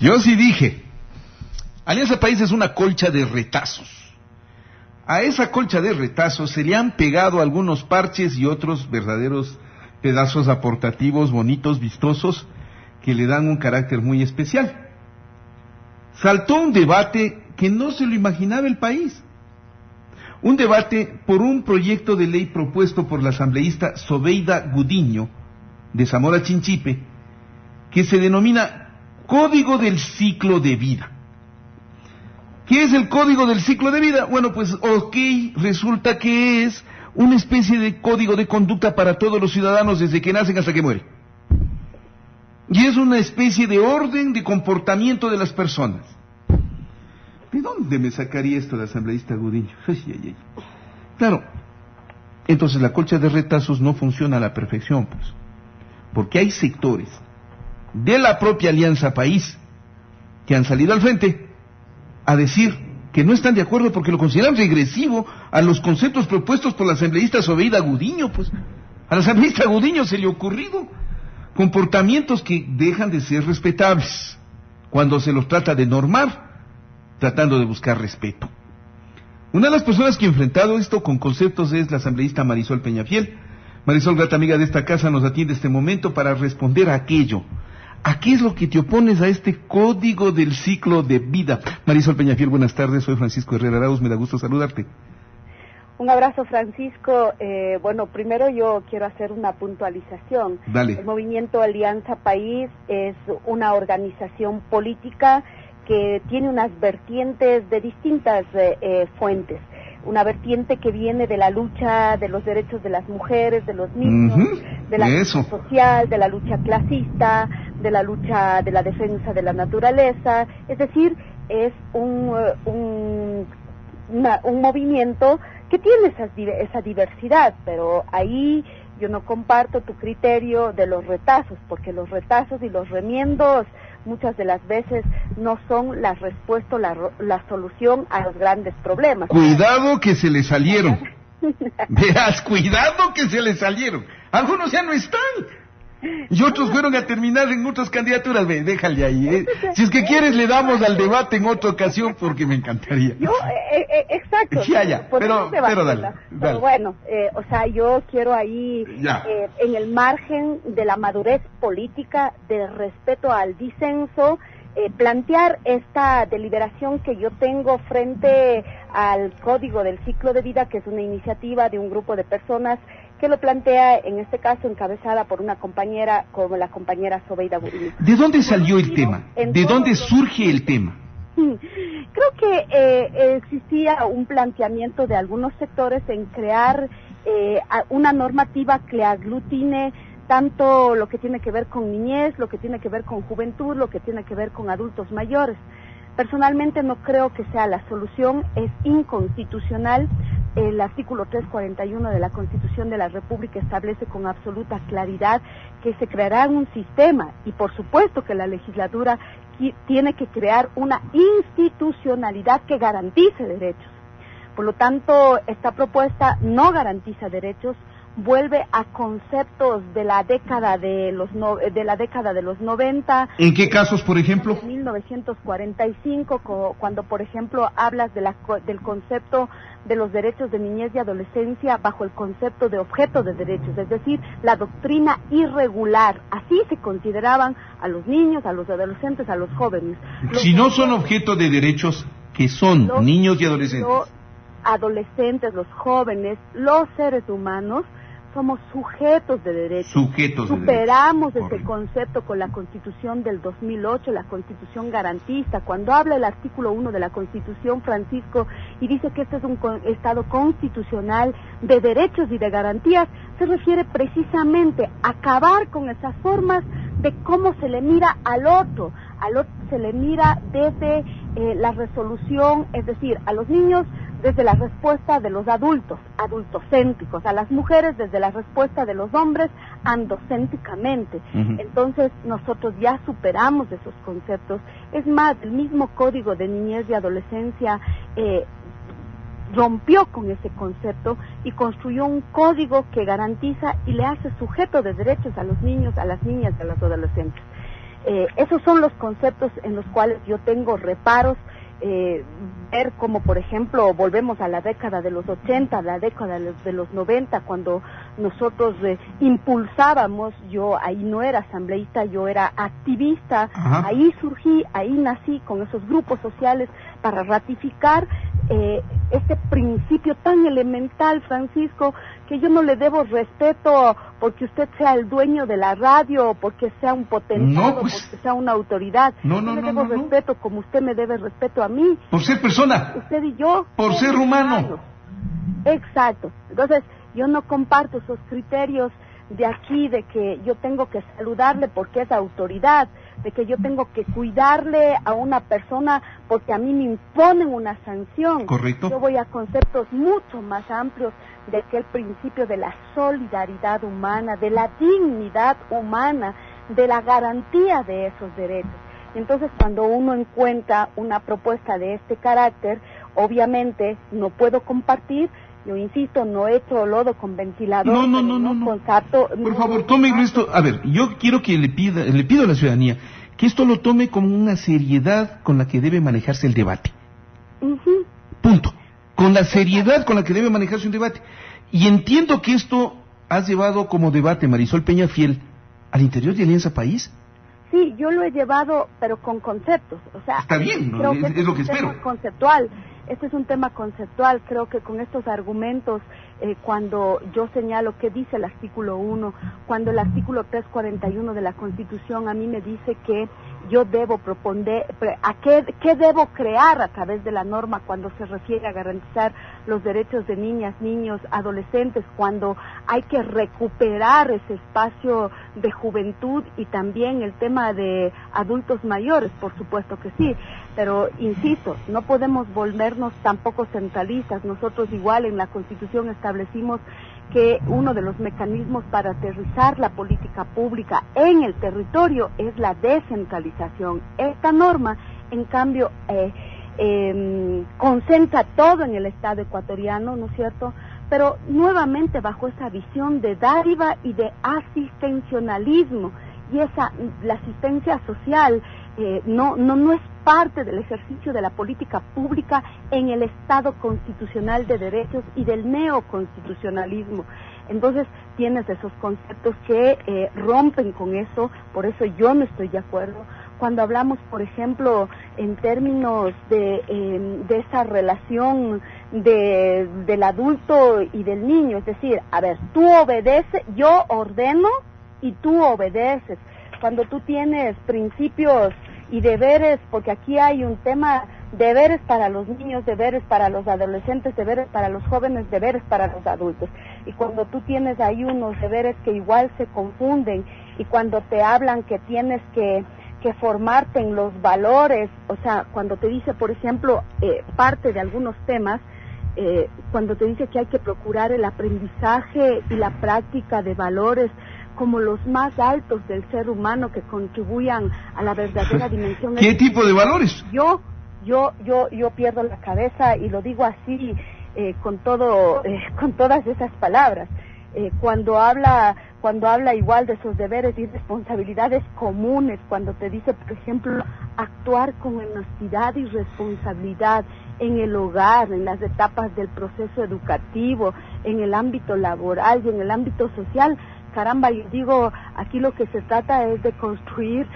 Yo sí dije, Alianza País es una colcha de retazos. A esa colcha de retazos se le han pegado algunos parches y otros verdaderos pedazos aportativos, bonitos, vistosos, que le dan un carácter muy especial. Saltó un debate que no se lo imaginaba el país. Un debate por un proyecto de ley propuesto por la asambleísta Sobeida Gudiño, de Zamora Chinchipe, que se denomina Código del Ciclo de Vida. ¿Qué es el Código del Ciclo de Vida? Bueno, pues resulta que es una especie de código de conducta para todos los ciudadanos desde que nacen hasta que mueren. Y es una especie de orden de comportamiento de las personas. ¿De dónde me sacaría esto la asambleísta Gudiño? Claro, entonces la colcha de retazos no funciona a la perfección, pues, porque hay sectores de la propia Alianza País que han salido al frente a decir que no están de acuerdo porque lo consideran regresivo a los conceptos propuestos por la asambleísta Sobeida Gudiño, pues. A la asambleísta Gudiño se le ha ocurrido comportamientos que dejan de ser respetables cuando se los trata de normar, tratando de buscar respeto. Una de las personas que ha enfrentado esto con conceptos es la asambleísta Marisol Peñafiel. Marisol, grata amiga de esta casa, nos atiende este momento para responder a aquello. ¿A qué es lo que te opones a este código del ciclo de vida? Marisol Peñafiel, buenas tardes, soy Francisco Herrera Arauz, me da gusto saludarte. Un abrazo, Francisco. Bueno, primero yo quiero hacer una puntualización. Dale. El movimiento Alianza País es una organización política que tiene unas vertientes de distintas fuentes. Una vertiente que viene de la lucha de los derechos de las mujeres, de los niños, de la lucha social, de la lucha clasista, de la lucha de la defensa de la naturaleza. Es decir, es un movimiento que tiene esa diversidad, pero ahí yo no comparto tu criterio de los retazos, porque los retazos y los remiendos muchas de las veces no son la respuesta, la solución a los grandes problemas. Cuidado que se le salieron. Verás, cuidado que se le salieron. Algunos ya no están. Y otros fueron a terminar en otras candidaturas. Ve, déjale ahí. Si es que quieres le damos al debate en otra ocasión porque me encantaría. Exacto. Ya. Pero dale. Pero bueno, o sea, yo quiero ahí, en el margen de la madurez política, del respeto al disenso, plantear esta deliberación que yo tengo frente al Código del Ciclo de Vida, que es una iniciativa de un grupo de personas que lo plantea, en este caso encabezada por una compañera como la compañera Sobeida Gudiño. ¿De dónde salió el tema? ¿De dónde surge el tema? Creo que existía un planteamiento de algunos sectores en crear una normativa que aglutine tanto lo que tiene que ver con niñez, lo que tiene que ver con juventud, lo que tiene que ver con adultos mayores. Personalmente no creo que sea la solución, es inconstitucional. El artículo 341 de la Constitución de la República establece con absoluta claridad que se creará un sistema, y por supuesto que la legislatura tiene que crear una institucionalidad que garantice derechos. Por lo tanto, esta propuesta no garantiza derechos, vuelve a conceptos de la década de los 90. ¿En qué casos, por ejemplo? En 1945, cuando, por ejemplo, hablas del concepto de los derechos de niñez y adolescencia bajo el concepto de objeto de derechos, es decir, la doctrina irregular. Así se consideraban a los niños, a los adolescentes, a los jóvenes. Si no son objeto de derechos, ¿qué son? Niños y adolescentes. Los adolescentes, los jóvenes, los seres humanos, somos sujetos de derechos. Superamos ese concepto con la Constitución del 2008, la Constitución garantista. Cuando habla el artículo 1 de la Constitución, Francisco, y dice que este es un Estado constitucional de derechos y de garantías, se refiere precisamente a acabar con esas formas de cómo se le mira al otro se le mira desde la resolución, es decir, a los niños desde la respuesta de los adultocéntricos, a las mujeres desde la respuesta de los hombres, andocéntricamente. Entonces, nosotros ya superamos esos conceptos. Es más, el mismo Código de Niñez y Adolescencia rompió con ese concepto y construyó un código que garantiza y le hace sujeto de derechos a los niños, a las niñas y a los adolescentes. Esos son los conceptos en los cuales yo tengo reparos. Ver como, por ejemplo, volvemos a la década de los 80, la década de los 90, cuando nosotros impulsábamos, yo ahí no era asambleísta, yo era activista. Ajá. Ahí surgí, ahí nací con esos grupos sociales para ratificar este principio tan elemental, Francisco, que yo no le debo respeto porque usted sea el dueño de la radio, porque sea un potentado, porque sea una autoridad. Yo le debo respeto como usted me debe respeto a mí. Por ser persona. Usted y yo. Por ser humano. Exacto. Entonces, yo no comparto esos criterios de aquí, de que yo tengo que saludarle porque es autoridad, de que yo tengo que cuidarle a una persona porque a mí me imponen una sanción. Correcto. Yo voy a conceptos mucho más amplios de que el principio de la solidaridad humana, de la dignidad humana, de la garantía de esos derechos. Entonces, cuando uno encuentra una propuesta de este carácter, obviamente no puedo compartir. Yo insisto, no he hecho lodo con ventilador. No. Comparto, por favor, tome esto. A ver, yo quiero que le pido a la ciudadanía que esto lo tome con una seriedad con la que debe manejarse el debate. Punto. Con la seriedad con la que debe manejarse un debate. Y entiendo que esto has llevado como debate, Marisol Peñafiel, al interior de Alianza País. Sí, yo lo he llevado, pero con conceptos. O sea, está bien, ¿no? Es lo que espero. Conceptual. Este es un tema conceptual. Creo que con estos argumentos, cuando yo señalo qué dice el artículo 1, cuando el artículo 341 de la Constitución a mí me dice que yo debo proponer, ¿qué debo crear a través de la norma cuando se refiere a garantizar los derechos de niñas, niños, adolescentes, cuando hay que recuperar ese espacio de juventud y también el tema de adultos mayores? Por supuesto que sí, pero insisto, no podemos volvernos tampoco centralistas. Nosotros igual en la Constitución establecimos que uno de los mecanismos para aterrizar la política pública en el territorio es la descentralización. Esta norma, en cambio, concentra todo en el Estado ecuatoriano, ¿no es cierto?, pero nuevamente bajo esa visión de dádiva y de asistencialismo, y la asistencia social no es parte del ejercicio de la política pública en el Estado constitucional de derechos y del neoconstitucionalismo. Entonces tienes esos conceptos que rompen con eso, por eso yo no estoy de acuerdo. Cuando hablamos, por ejemplo, en términos de esa relación del adulto y del niño, es decir, a ver, tú obedeces, yo ordeno y tú obedeces. Cuando tú tienes principios y deberes, porque aquí hay un tema, deberes para los niños, deberes para los adolescentes, deberes para los jóvenes, deberes para los adultos. Y cuando tú tienes ahí unos deberes que igual se confunden, y cuando te hablan que tienes que formarte en los valores, o sea, cuando te dice, por ejemplo, parte de algunos temas, cuando te dice que hay que procurar el aprendizaje y la práctica de valores como los más altos del ser humano que contribuyan a la verdadera dimensión. ¿Qué tipo de valores? Yo pierdo la cabeza y lo digo así con todas esas palabras. Cuando habla igual de sus deberes y responsabilidades comunes, cuando te dice, por ejemplo, actuar con honestidad y responsabilidad en el hogar, en las etapas del proceso educativo, en el ámbito laboral y en el ámbito social. Caramba, yo digo, aquí lo que se trata es de construir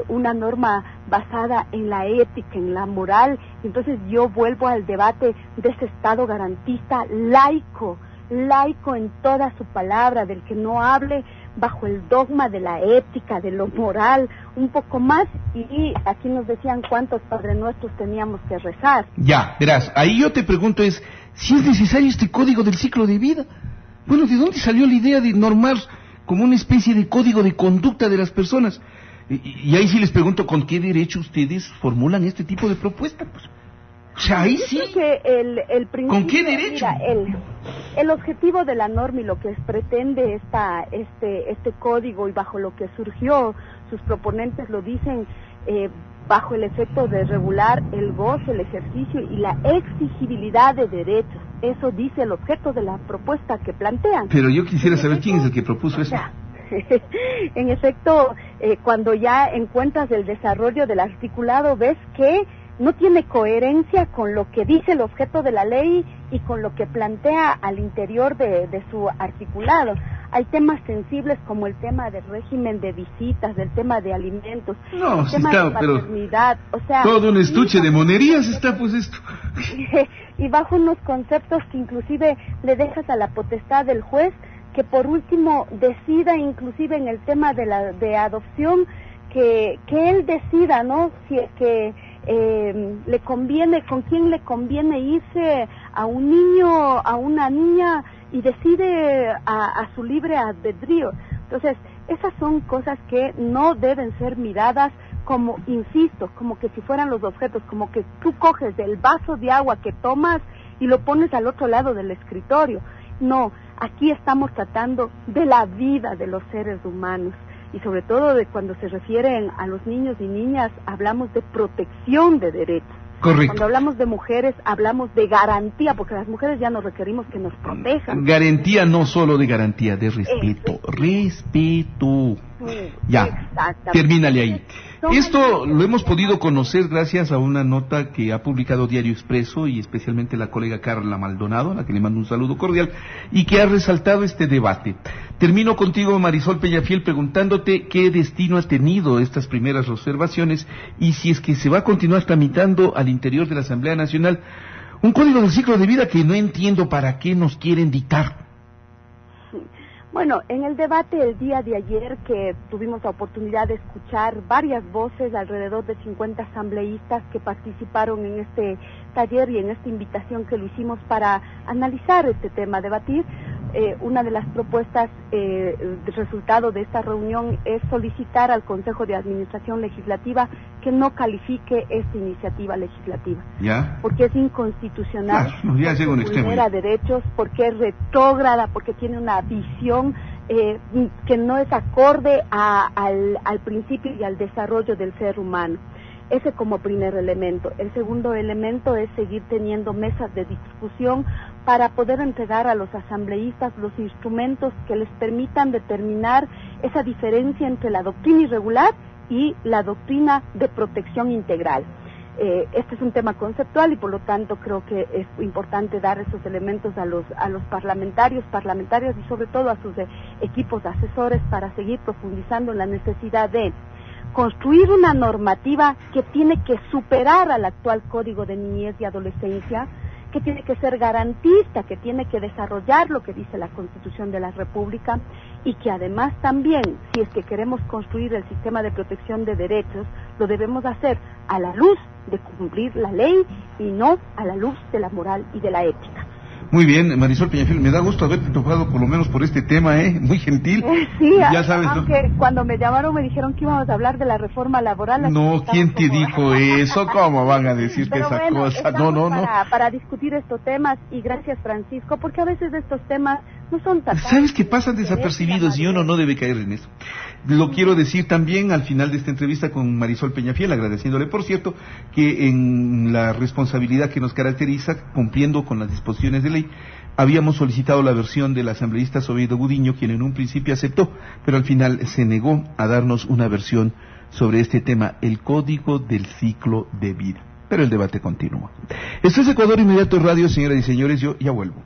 una norma basada en la ética, en la moral. Entonces yo vuelvo al debate de ese Estado garantista laico en toda su palabra, del que no hable bajo el dogma de la ética, de lo moral, un poco más, y aquí nos decían cuántos Padre Nuestros teníamos que rezar. Ya, verás, ahí yo te pregunto si es necesario este código del ciclo de vida. Bueno, ¿de dónde salió la idea de normar como una especie de código de conducta de las personas? Y ahí sí les pregunto, ¿con qué derecho ustedes formulan este tipo de propuestas? Pues, o sea, ahí sí. Que el principio, ¿con qué derecho? Mira, el objetivo de la norma y lo que pretende este código y bajo lo que surgió, sus proponentes lo dicen, bajo el efecto de regular el goce, el ejercicio y la exigibilidad de derechos. Eso dice el objeto de la propuesta que plantean. Pero yo quisiera saber quién es el que propuso eso. En efecto, cuando ya encuentras el desarrollo del articulado, ves que no tiene coherencia con lo que dice el objeto de la ley y con lo que plantea al interior de su articulado. Hay temas sensibles como el tema del régimen de visitas, del tema de alimentos, el tema de paternidad, o sea... Todo un estuche de monerías está pues esto. Y bajo unos conceptos que inclusive le dejas a la potestad del juez, que por último decida inclusive en el tema de adopción, que él decida, ¿no? Si es que le conviene, con quién le conviene irse a un niño, a una niña, y decide a su libre albedrío. Entonces, esas son cosas que no deben ser miradas como, insisto, como que si fueran los objetos, como que tú coges el vaso de agua que tomas y lo pones al otro lado del escritorio. No, aquí estamos tratando de la vida de los seres humanos. Y sobre todo de cuando se refieren a los niños y niñas, hablamos de protección de derechos. Correcto. Cuando hablamos de mujeres, hablamos de garantía, porque las mujeres ya nos requerimos que nos protejan. Garantía, no solo de garantía, de respeto. Respeto. Ya, termínale ahí. Esto lo hemos podido conocer gracias a una nota que ha publicado Diario Expreso y especialmente la colega Carla Maldonado, a la que le mando un saludo cordial, y que ha resaltado este debate. Termino contigo, Marisol Peñafiel, preguntándote qué destino ha tenido estas primeras observaciones y si es que se va a continuar tramitando al interior de la Asamblea Nacional un código del ciclo de vida que no entiendo para qué nos quieren dictar. Bueno, en el debate el día de ayer, que tuvimos la oportunidad de escuchar varias voces, alrededor de 50 asambleístas que participaron en este taller y en esta invitación que lo hicimos para analizar este tema, debatir, una de las propuestas de resultado de esta reunión es solicitar al Consejo de Administración Legislativa que no califique esta iniciativa legislativa. ¿Ya? Porque es inconstitucional, claro, ya llega un extremo. Vulnera derechos, porque es retrógrada, porque tiene una visión que no es acorde al principio y al desarrollo del ser humano. Ese como primer elemento. El segundo elemento es seguir teniendo mesas de discusión para poder entregar a los asambleístas los instrumentos que les permitan determinar esa diferencia entre la doctrina irregular y la doctrina de protección integral. Este es un tema conceptual y por lo tanto creo que es importante dar esos elementos a los parlamentarias y sobre todo a sus equipos asesores para seguir profundizando en la necesidad de construir una normativa que tiene que superar al actual Código de Niñez y Adolescencia, que tiene que ser garantista, que tiene que desarrollar lo que dice la Constitución de la República y que además también, si es que queremos construir el sistema de protección de derechos, lo debemos hacer a la luz de cumplir la ley y no a la luz de la moral y de la ética. Muy bien, Marisol Peñafiel, me da gusto haberte tocado por lo menos por este tema, muy gentil. Sí, ya sabes, aunque cuando me llamaron me dijeron que íbamos a hablar de la reforma laboral. No, ¿quién te dijo eso? ¿Cómo van a decirte esa cosa? No. Para discutir estos temas y gracias, Francisco, porque a veces estos temas no son tan... ¿Sabes que pasan desapercibidos y uno no debe caer en eso? Lo quiero decir también al final de esta entrevista con Marisol Peñafiel, agradeciéndole, por cierto, que en la responsabilidad que nos caracteriza, cumpliendo con las disposiciones de ley, habíamos solicitado la versión del asambleísta Zoido Gudiño, quien en un principio aceptó, pero al final se negó a darnos una versión sobre este tema, el código del ciclo de vida. Pero el debate continúa. Esto es Ecuador Inmediato Radio, señoras y señores, yo ya vuelvo.